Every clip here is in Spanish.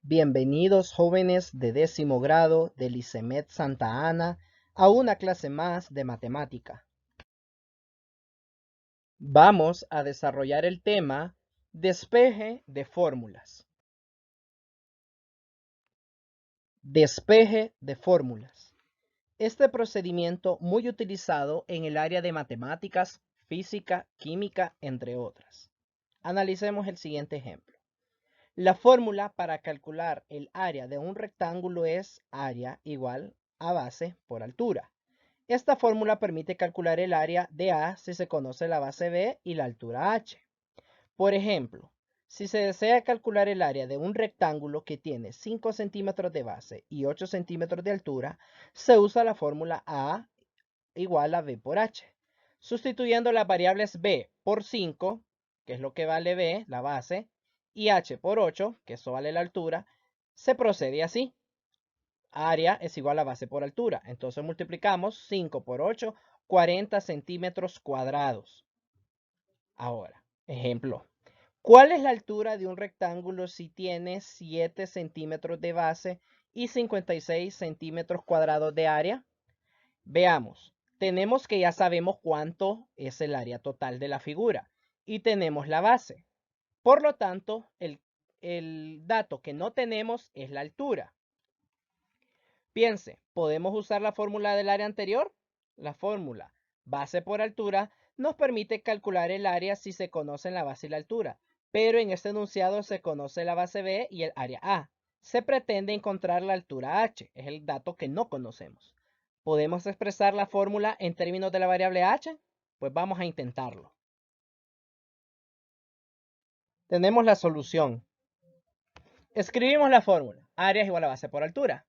Bienvenidos jóvenes de 10º grado del ICEMED Santa Ana a una clase más de matemática. Vamos a desarrollar el tema despeje de fórmulas. Despeje de fórmulas. Este procedimiento muy utilizado en el área de matemáticas, física, química, entre otras. Analicemos el siguiente ejemplo. La fórmula para calcular el área de un rectángulo es área igual a base por altura. Esta fórmula permite calcular el área de A si se conoce la base B y la altura h. Por ejemplo, si se desea calcular el área de un rectángulo que tiene 5 centímetros de base y 8 centímetros de altura, se usa la fórmula A igual a B por h. Sustituyendo las variables B por 5, que es lo que vale B, la base, y h por 8, que eso vale la altura, se procede así. Área es igual a base por altura. Entonces multiplicamos 5 por 8, 40 centímetros cuadrados. Ahora, ejemplo. ¿Cuál es la altura de un rectángulo si tiene 7 centímetros de base y 56 centímetros cuadrados de área? Veamos. Tenemos que ya sabemos cuánto es el área total de la figura y tenemos la base. Por lo tanto, el dato que no tenemos es la altura. Piense, ¿podemos usar la fórmula del área anterior? La fórmula base por altura nos permite calcular el área si se conocen la base y la altura, pero en este enunciado se conoce la base B y el área A. Se pretende encontrar la altura h, es el dato que no conocemos. ¿Podemos expresar la fórmula en términos de la variable h? Pues vamos a intentarlo. Tenemos la solución. Escribimos la fórmula. Área es igual a base por altura.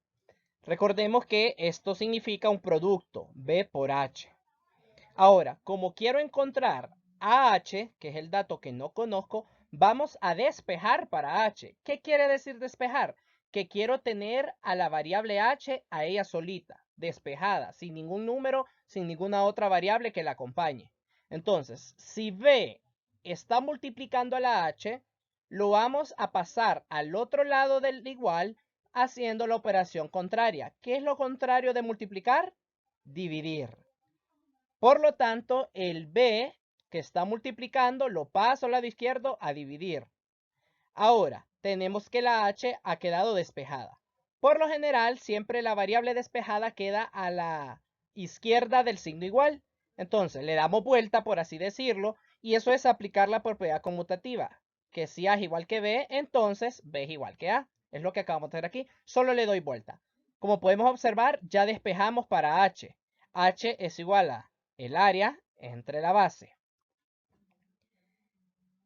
Recordemos que esto significa un producto, B por H. Ahora, como quiero encontrar AH, que es el dato que no conozco, vamos a despejar para H. ¿Qué quiere decir despejar? Que quiero tener a la variable H a ella solita, despejada, sin ningún número, sin ninguna otra variable que la acompañe. Entonces, si B está multiplicando a la H, lo vamos a pasar al otro lado del igual haciendo la operación contraria. ¿Qué es lo contrario de multiplicar? Dividir. Por lo tanto, el B que está multiplicando lo paso al lado izquierdo a dividir. Ahora, tenemos que la h ha quedado despejada. Por lo general, siempre la variable despejada queda a la izquierda del signo igual. Entonces, le damos vuelta, por así decirlo, y eso es aplicar la propiedad conmutativa, que si A es igual que B, entonces B es igual que A. Es lo que acabamos de hacer aquí. Solo le doy vuelta. Como podemos observar, ya despejamos para h. H es igual a el área entre la base.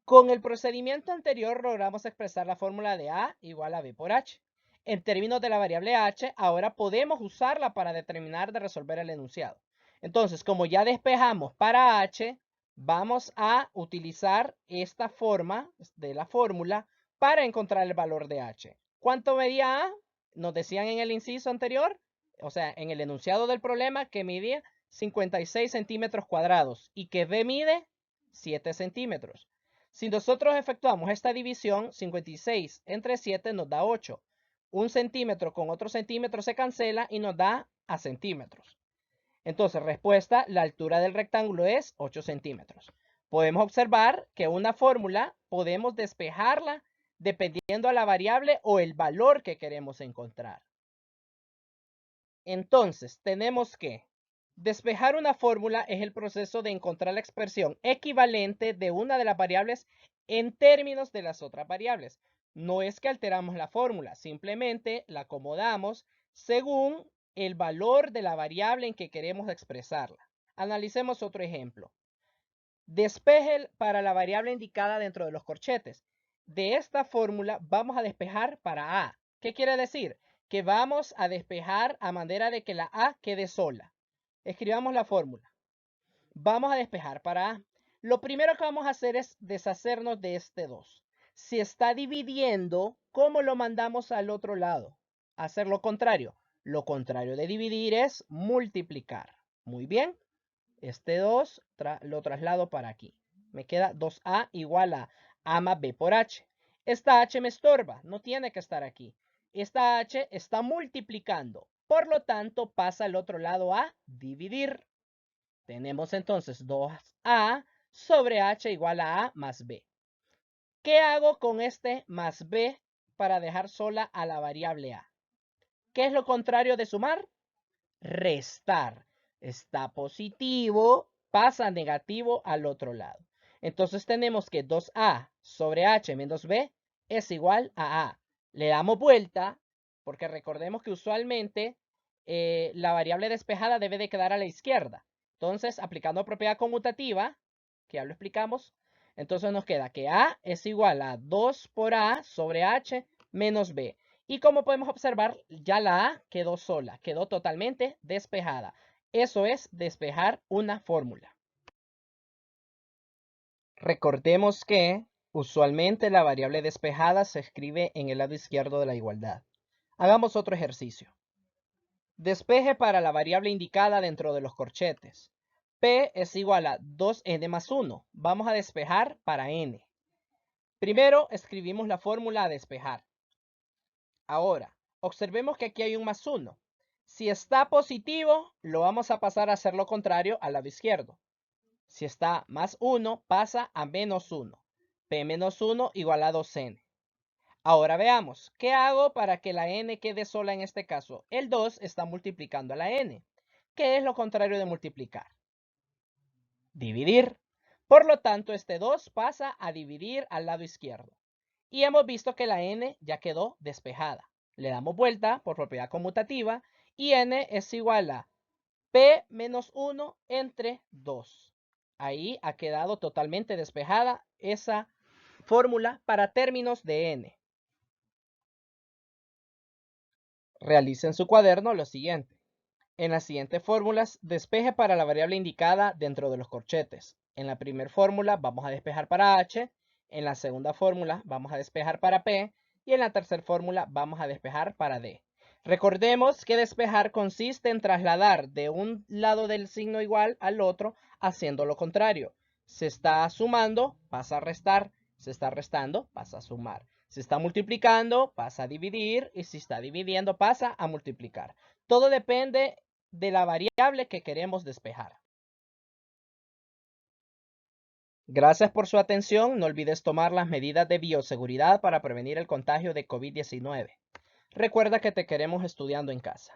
Con el procedimiento anterior logramos expresar la fórmula de A igual a B por H. En términos de la variable H, ahora podemos usarla para determinar de resolver el enunciado. Entonces, como ya despejamos para H, vamos a utilizar esta forma de la fórmula para encontrar el valor de H. ¿Cuánto medía A? Nos decían en el inciso anterior, o sea, en el enunciado del problema, que medía 56 centímetros cuadrados y que B mide 7 centímetros. Si nosotros efectuamos esta división, 56 entre 7 nos da 8. Un centímetro con otro centímetro se cancela y nos da a centímetros. Entonces, respuesta, la altura del rectángulo es 8 centímetros. Podemos observar que una fórmula podemos despejarla dependiendo a la variable o el valor que queremos encontrar. Entonces, tenemos que despejar una fórmula es el proceso de encontrar la expresión equivalente de una de las variables en términos de las otras variables. No es que alteramos la fórmula, simplemente la acomodamos según el valor de la variable en que queremos expresarla. Analicemos otro ejemplo. Despeje para la variable indicada dentro de los corchetes. De esta fórmula vamos a despejar para A. ¿Qué quiere decir? Que vamos a despejar a manera de que la A quede sola. Escribamos la fórmula. Vamos a despejar para A. Lo primero que vamos a hacer es deshacernos de este 2. Si está dividiendo, ¿cómo lo mandamos al otro lado? Hacer lo contrario. Lo contrario de dividir es multiplicar. Muy bien. Este 2 lo traslado para aquí. Me queda 2A igual a A más B por H. Esta h me estorba, no tiene que estar aquí. Esta h está multiplicando, por lo tanto pasa al otro lado a dividir. Tenemos entonces 2a sobre h igual a a más b. ¿Qué hago con este más b para dejar sola a la variable a? ¿Qué es lo contrario de sumar? Restar. Está positivo, pasa negativo al otro lado. Entonces tenemos que 2a sobre h menos b es igual a a. Le damos vuelta, porque recordemos que usualmente la variable despejada debe de quedar a la izquierda. Entonces, aplicando propiedad conmutativa, que ya lo explicamos, entonces nos queda que a es igual a 2 por a sobre h menos b. Y como podemos observar, ya la a quedó sola, quedó totalmente despejada. Eso es despejar una fórmula. Recordemos que usualmente la variable despejada se escribe en el lado izquierdo de la igualdad. Hagamos otro ejercicio. Despeje para la variable indicada dentro de los corchetes. P es igual a 2n más 1. Vamos a despejar para n. Primero escribimos la fórmula a despejar. Ahora, observemos que aquí hay un más 1. Si está positivo, lo vamos a pasar a hacer lo contrario al lado izquierdo. Si está más 1, pasa a menos 1. P menos 1 igual a 2n. Ahora veamos, ¿qué hago para que la n quede sola en este caso? El 2 está multiplicando a la n. ¿Qué es lo contrario de multiplicar? Dividir. Por lo tanto, este 2 pasa a dividir al lado izquierdo. Y hemos visto que la n ya quedó despejada. Le damos vuelta por propiedad conmutativa y n es igual a p menos 1 entre 2. Ahí ha quedado totalmente despejada esa fórmula para términos de n. Realice en su cuaderno lo siguiente. En las siguientes fórmulas, despeje para la variable indicada dentro de los corchetes. En la primera fórmula vamos a despejar para h, en la segunda fórmula vamos a despejar para p y en la tercera fórmula vamos a despejar para d. Recordemos que despejar consiste en trasladar de un lado del signo igual al otro haciendo lo contrario. Se está sumando, pasa a restar. Se está restando, pasa a sumar. Se está multiplicando, pasa a dividir. Y si está dividiendo, pasa a multiplicar. Todo depende de la variable que queremos despejar. Gracias por su atención. No olvides tomar las medidas de bioseguridad para prevenir el contagio de COVID-19. Recuerda que te queremos estudiando en casa.